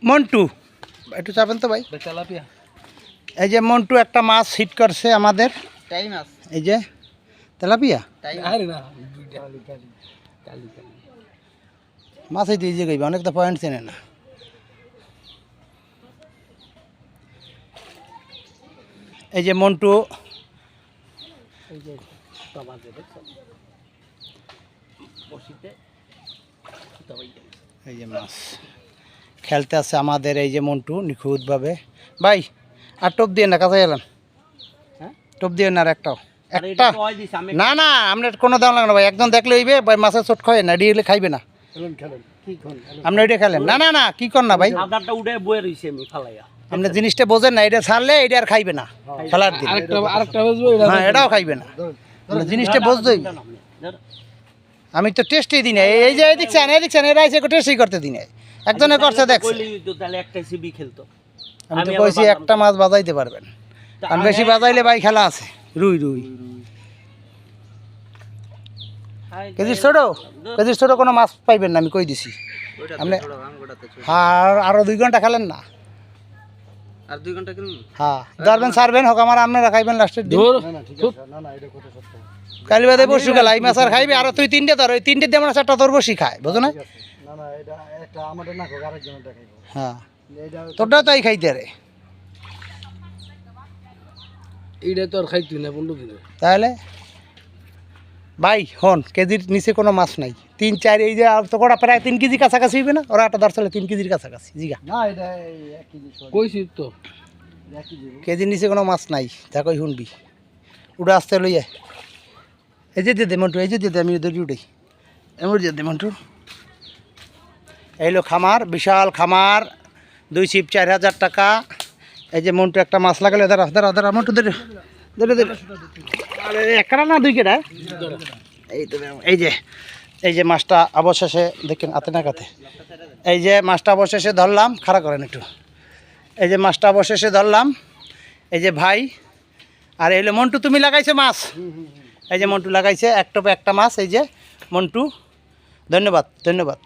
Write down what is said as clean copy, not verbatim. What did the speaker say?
মন্টু একটু চাপেন তো ভাই। তেলাপিয়া এই যে মন্টু একটা মাছ হিট করছে আমাদের, টাই মাছ এই যে তেলাপিয়া আরে না মাছ এই যে গইবে, অনেক তো পয়েন্ট চেনে না। এই যে মন্টু এই যে বাজে দেখছো বসিতে এই যে মাছ খেলতে আছে আমাদের এই যে মন্টু নিখুঁতভাবে। ভাই আর টোপ দিয়ে না কাছে এলাম, হ্যাঁ টোপ দিয়ে না আর একটাও, আরে একটা এটা তো ওই দিছে আমি না না আপনার কোনো দাম লাগে না ভাই, একজন দেখলে হইবে ভাই, মাছের চোট খায় না, ডিলে খাইবে না, খেলেন কি কোন আপনি ওইটা খেলেন। না না না কি কর না ভাই, আদারটা উড়ে বয়ে রইছে আমি ফালাইয়া আপনি জিনিসটা বোঝেন না, এটা ছাড়লে এটা আর খাইবে না খেলার দিন। আরেকটা বুঝবো হ্যাঁ এটাও খাইবে না, আপনি জিনিসটা বুঝতেই। আমি তো টেস্টই দিই না, এই যে দেখছেন এরা এসে টেস্টই করতে দিই না, একজনে করছে দেখছে। কইলি তো তাহলে একটা সিবি খেলতো আমি তো কইছি একটা মাছ বাজাইতে পারবেন, কারণ বেশি বাজাইলে ভাই খেলা আছে। রুই রুই কেজির ছোট কোনো মাছ পাইবেন না, আমি কই দিছি আপনি। হ্যাঁ আরো 2 ঘন্টা খেলেন না, আর 2 ঘন্টা খেলুন। হ্যাঁ ধরবেন ছাড়বেন হোক, আমার আপনারা খাইবেন লাস্টের দিন। কালি বাদে বসু খেলা এই মাছ আর খাইবে, আর তুই 3টে ধর, ওই 3টে দিয়ে আমরা 4টা তোর বসি খায়, বুঝো না? হ্যাঁ তোরটাও তাই খাইতে রে, এইটা তো আর খাইতি না বন্ধু দিনে তাহলে ভাই হন কেজির নিচে কোনো মাছ নাই, 3-4 এই যে তো কটা প্রায় 3 কেজি কাছাকাছি হইবে না, ওরা একটা ধরছিল 3 কেজির কাছাকাছি জিগা না এটা 1 কেজি কইছি তো 1 কেজি কেজির নিচে কোনো মাছ নাই, তা কই শুনবি উড়ে আসতে লইয়া। এই যে দে মন্টু, এই যে দে আমি ধরি উঠি, এমন যে দে মন্টু। এইলো খামার, বিশাল খামার, 2 ছিপ 4000 টাকা। এই যে মন্টু একটা মাছ লাগালে, দাঁড়া দাঁড়া দাঁড়া মন্টু ধরে ধরে ধরে, আরে একটা না 2 কেটা, এই তো এই যে মাছটা অবশেষে দেখেন হাতে না কাতে, এই যে মাছটা অবশেষে ধরলাম, খাড়া করেন একটু। এই যে মাছটা অবশেষে ধরলাম, এই যে ভাই, আর এই হলো মন্টু তুমি লাগাইছো মাছ, এই যে মন্টু লাগাইছে এক টোপে একটা মাছ, এই যে মন্টু, ধন্যবাদ ধন্যবাদ।